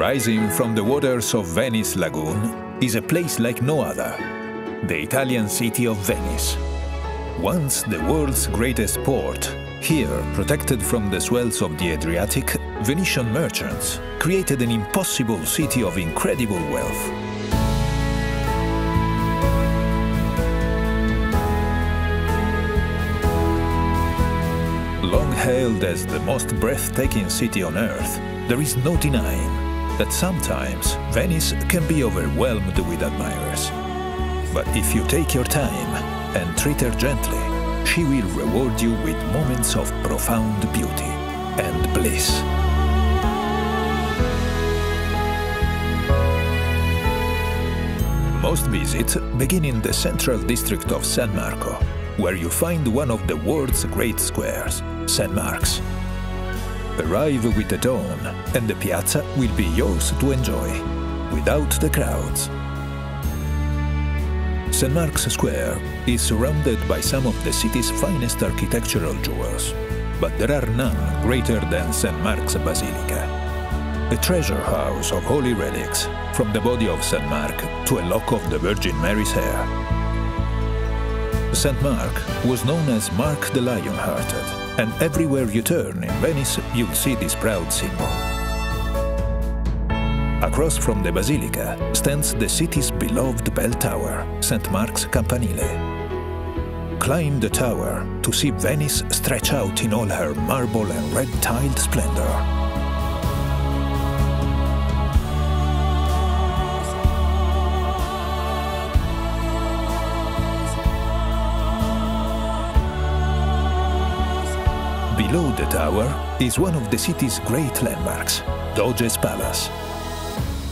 Rising from the waters of Venice Lagoon is a place like no other, the Italian city of Venice. Once the world's greatest port, here, protected from the swells of the Adriatic, Venetian merchants created an impossible city of incredible wealth. Long hailed as the most breathtaking city on earth, there is no denying that sometimes Venice can be overwhelmed with admirers. But if you take your time and treat her gently, she will reward you with moments of profound beauty and bliss. Most visits begin in the central district of San Marco, where you find one of the world's great squares, St. Mark's. Arrive with the dawn, and the piazza will be yours to enjoy, without the crowds. St. Mark's Square is surrounded by some of the city's finest architectural jewels, but there are none greater than St. Mark's Basilica, a treasure house of holy relics, from the body of St. Mark to a lock of the Virgin Mary's hair. St. Mark was known as Mark the Lion-Hearted, and everywhere you turn in Venice, you'll see this proud symbol. Across from the Basilica stands the city's beloved bell tower, St. Mark's Campanile. Climb the tower to see Venice stretch out in all her marble and red-tiled splendor. Below the tower is one of the city's great landmarks, Doge's Palace.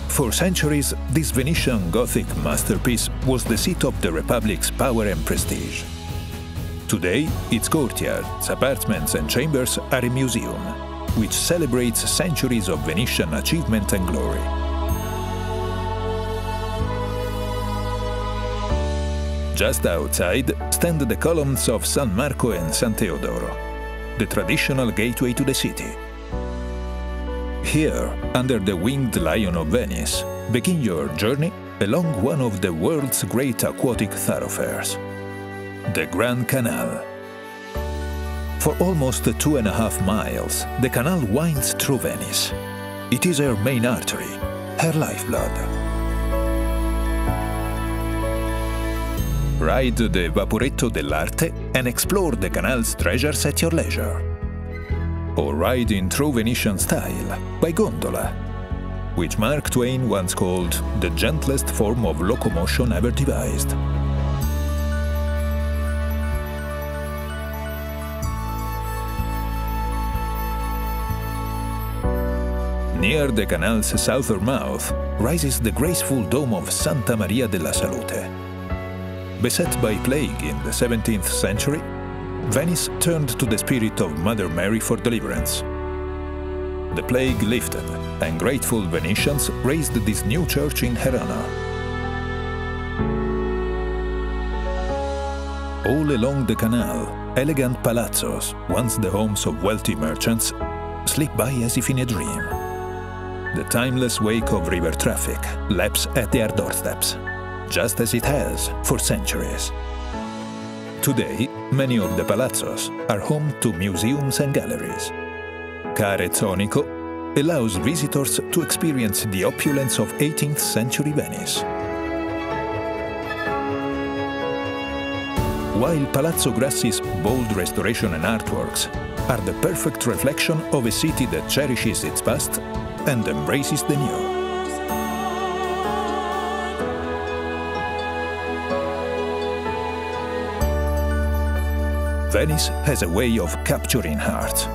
For centuries, this Venetian Gothic masterpiece was the seat of the Republic's power and prestige. Today, its courtyards, apartments and chambers are a museum, which celebrates centuries of Venetian achievement and glory. Just outside stand the columns of San Marco and San Teodoro, the traditional gateway to the city. Here, under the winged lion of Venice, begin your journey along one of the world's great aquatic thoroughfares, the Grand Canal. For almost 2.5 miles, the canal winds through Venice. It is her main artery, her lifeblood. Ride the Vaporetto dell'Arte and explore the canal's treasures at your leisure. Or ride in true Venetian style by gondola, which Mark Twain once called the gentlest form of locomotion ever devised. Near the canal's southern mouth rises the graceful dome of Santa Maria della Salute. Beset by plague in the 17th century, Venice turned to the spirit of Mother Mary for deliverance. The plague lifted, and grateful Venetians raised this new church in her honor. All along the canal, elegant palazzos, once the homes of wealthy merchants, slip by as if in a dream. The timeless wake of river traffic laps at their doorsteps, just as it has for centuries. Today, many of the palazzos are home to museums and galleries. Rezzonico allows visitors to experience the opulence of 18th century Venice. While Palazzo Grassi's bold restoration and artworks are the perfect reflection of a city that cherishes its past and embraces the new. Venice has a way of capturing hearts.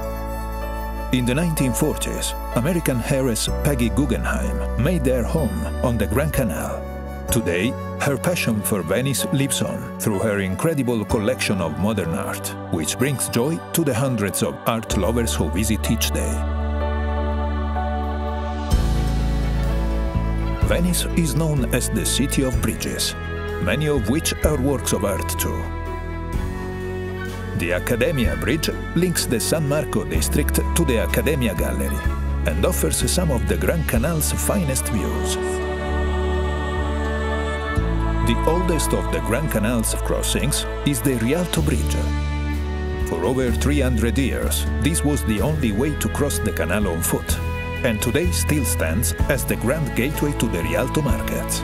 In the 1940s, American heiress Peggy Guggenheim made their home on the Grand Canal. Today, her passion for Venice lives on through her incredible collection of modern art, which brings joy to the hundreds of art lovers who visit each day. Venice is known as the City of Bridges, many of which are works of art too. The Accademia Bridge links the San Marco district to the Accademia Gallery. and offers some of the Grand Canal's finest views. The oldest of the Grand Canal's crossings is the Rialto Bridge. For over 300 years, this was the only way to cross the canal on foot, and today still stands as the grand gateway to the Rialto Markets.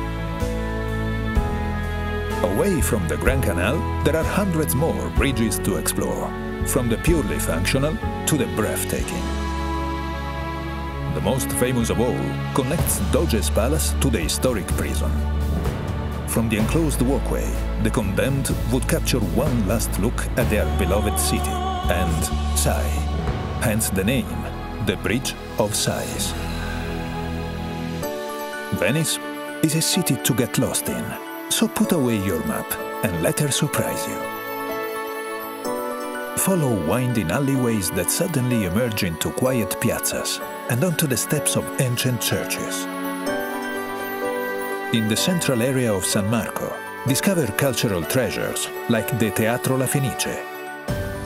Away from the Grand Canal, there are hundreds more bridges to explore, from the purely functional to the breathtaking. The most famous of all connects Doge's palace to the historic prison. From the enclosed walkway, the condemned would capture one last look at their beloved city and sigh, hence the name, the Bridge of Sighs. Venice is a city to get lost in, so put away your map and let her surprise you. Follow winding alleyways that suddenly emerge into quiet piazzas and onto the steps of ancient churches. In the central area of San Marco, discover cultural treasures like the Teatro La Fenice,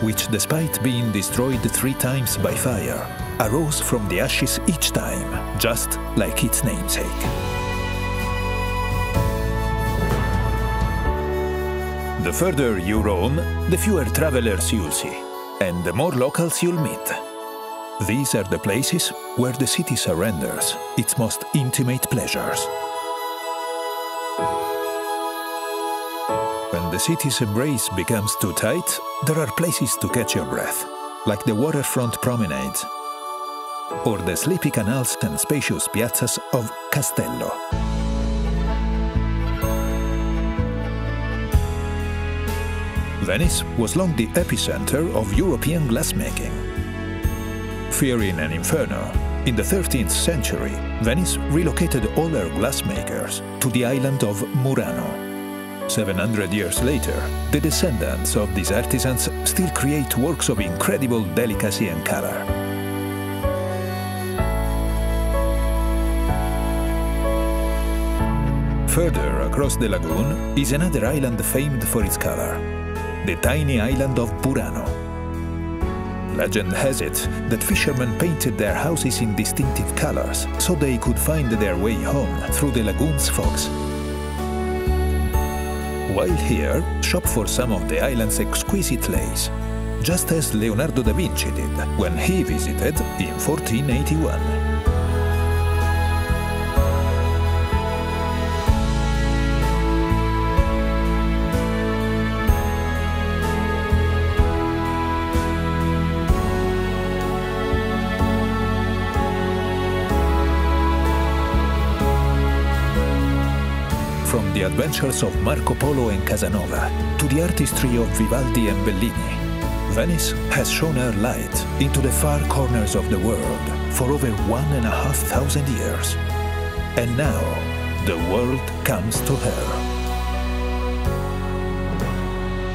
which, despite being destroyed 3 times by fire, arose from the ashes each time, just like its namesake. The further you roam, the fewer travelers you'll see, and the more locals you'll meet. These are the places where the city surrenders its most intimate pleasures. When the city's embrace becomes too tight, there are places to catch your breath, like the waterfront promenades, or the sleepy canals and spacious piazzas of Castello. Venice was long the epicenter of European glassmaking. Fearing an inferno, in the 13th century, Venice relocated all her glassmakers to the island of Murano. 700 years later, the descendants of these artisans still create works of incredible delicacy and color. Further across the lagoon is another island famed for its color, the tiny island of Burano. Legend has it that fishermen painted their houses in distinctive colors so they could find their way home through the lagoon's fogs. While here, shop for some of the island's exquisite lace, just as Leonardo da Vinci did when he visited in 1481. From the adventures of Marco Polo and Casanova to the artistry of Vivaldi and Bellini, Venice has shone her light into the far corners of the world for over 1,500 years. And now, the world comes to her.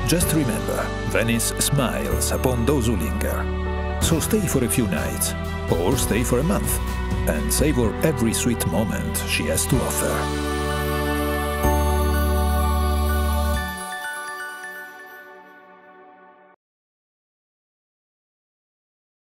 Just remember, Venice smiles upon those who linger. So stay for a few nights, or stay for a month, and savor every sweet moment she has to offer.